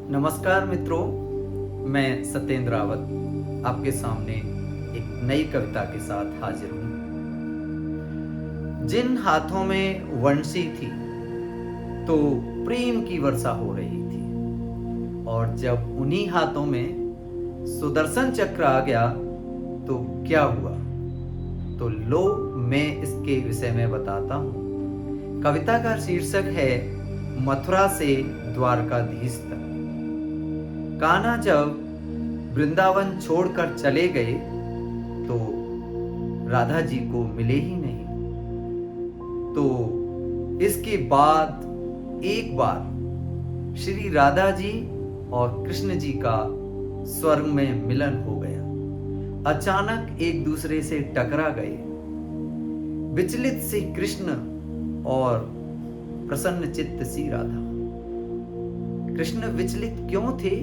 नमस्कार मित्रों, मैं सत्येंद्र रावत आपके सामने एक नई कविता के साथ हाजिर हूँ। जिन हाथों में वंशी थी तो प्रेम की वर्षा हो रही थी, और जब उन्हीं हाथों में सुदर्शन चक्र आ गया तो क्या हुआ, तो लो मैं इसके विषय में बताता हूँ। कविता का शीर्षक है मथुरा से द्वारकाधीश तक। कान्हा जब वृंदावन छोड़कर चले गए तो राधा जी को मिले ही नहीं। तो इसके बाद एक बार श्री राधा जी और कृष्ण जी का स्वर्ग में मिलन हो गया। अचानक एक दूसरे से टकरा गए। विचलित सी कृष्ण और प्रसन्न चित्त सी राधा। कृष्ण विचलित क्यों थे?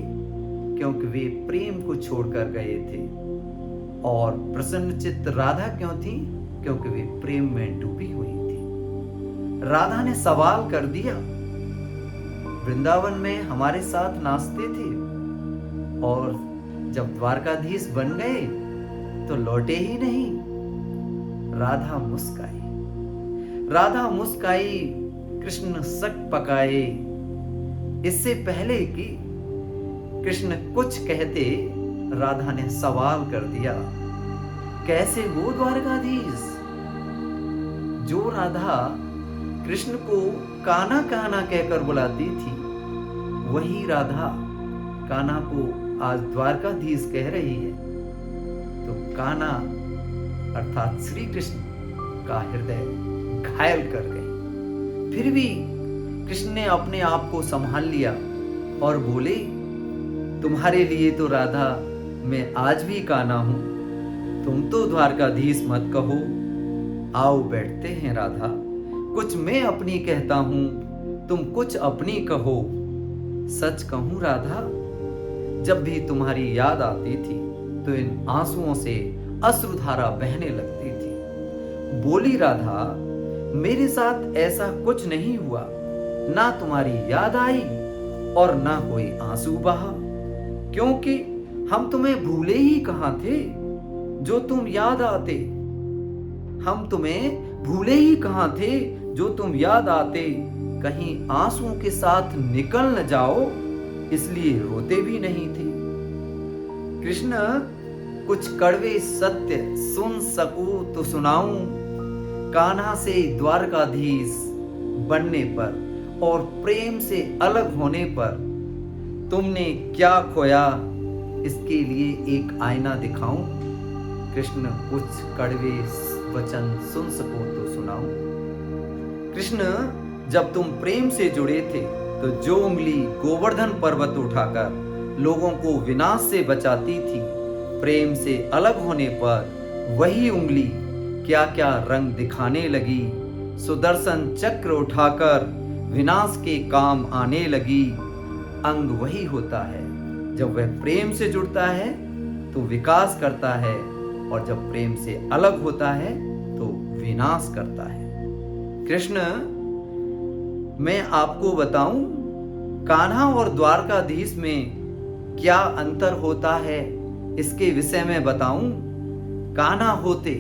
क्योंकि वे प्रेम को छोड़कर गए थे। और प्रसन्न चित्त राधा क्यों थी? क्योंकि वे प्रेम में डूबी हुई थी। राधा ने सवाल कर दिया, वृंदावन में हमारे साथ नाचते थे और जब द्वारकाधीश बन गए तो लौटे ही नहीं। राधा मुस्काई, कृष्ण शक पकाए। इससे पहले कि कृष्ण कुछ कहते, राधा ने सवाल कर दिया, कैसे हो द्वारकाधीश? जो राधा कृष्ण को कान्हा कान्हा कहकर बुलाती थी, वही राधा कान्हा को आज द्वारकाधीश कह रही है। तो कान्हा अर्थात श्री कृष्ण का हृदय घायल कर गए। फिर भी कृष्ण ने अपने आप को संभाल लिया और बोले, तुम्हारे लिए तो राधा मैं आज भी कान्हा हूं। तुम तो द्वारकाधीश मत कहो। आओ बैठते हैं राधा, कुछ मैं अपनी कहता हूं, तुम कुछ अपनी कहो। सच कहूं राधा, जब भी तुम्हारी याद आती थी तो इन आंसुओं से अश्रुधारा बहने लगती थी। बोली राधा, मेरे साथ ऐसा कुछ नहीं हुआ, ना तुम्हारी याद आई और ना कोई आंसू बहा। क्योंकि हम तुम्हें भूले ही कहां थे, जो तुम याद आते। हम तुम्हें भूले ही कहां थे, जो तुम याद आते। कहीं आंसुओं के साथ निकल न जाओ, इसलिए रोते भी नहीं थे। कृष्ण, कुछ कड़वे सत्य सुन सकूं तो सुनाऊं। कान्हा से द्वारकाधीश बनने पर और प्रेम से अलग होने पर तुमने क्या खोया, इसके लिए एक आईना दिखाऊं। कृष्ण, कुछ कड़वे वचन सुन सको तो सुनाऊं। कृष्ण, जब तुम प्रेम से जुड़े थे तो जो उंगली गोवर्धन पर्वत उठाकर लोगों को विनाश से बचाती थी, प्रेम से अलग होने पर वही उंगली क्या क्या रंग दिखाने लगी। सुदर्शन चक्र उठाकर विनाश के काम आने लगी। अंग वही होता है, जब वह प्रेम से जुड़ता है तो विकास करता है, और जब प्रेम से अलग होता है तो विनाश करता है। कृष्ण, मैं आपको बताऊं, कान्हा और द्वारकाधीश में क्या अंतर होता है, इसके विषय में बताऊं। कान्हा होते,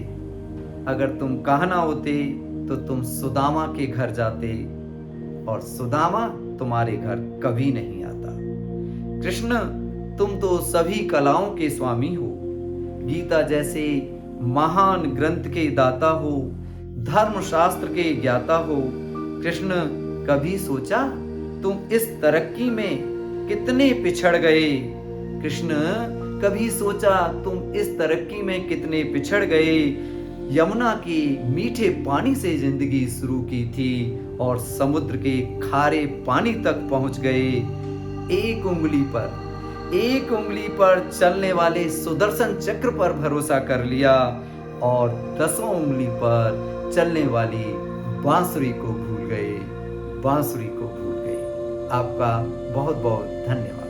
अगर तुम कान्हा होते तो तुम सुदामा के घर जाते, और सुदामा तुम्हारे घर कभी नहीं आता। कृष्ण, तुम तो सभी कलाओं के स्वामी हो, गीता जैसे महान ग्रंथ के दाता हो, धर्मशास्त्र के ज्ञाता हो। कृष्ण, कभी सोचा तुम इस तरक्की में कितने पिछड़ गए? कृष्ण, कभी सोचा तुम इस तरक्की में कितने पिछड़ गए? यमुना के मीठे पानी से जिंदगी शुरू की थी और समुद्र के खारे पानी तक पहुंच गए। एक उंगली पर चलने वाले सुदर्शन चक्र पर भरोसा कर लिया, और 10 उंगली पर चलने वाली बांसुरी को भूल गए। आपका बहुत बहुत धन्यवाद।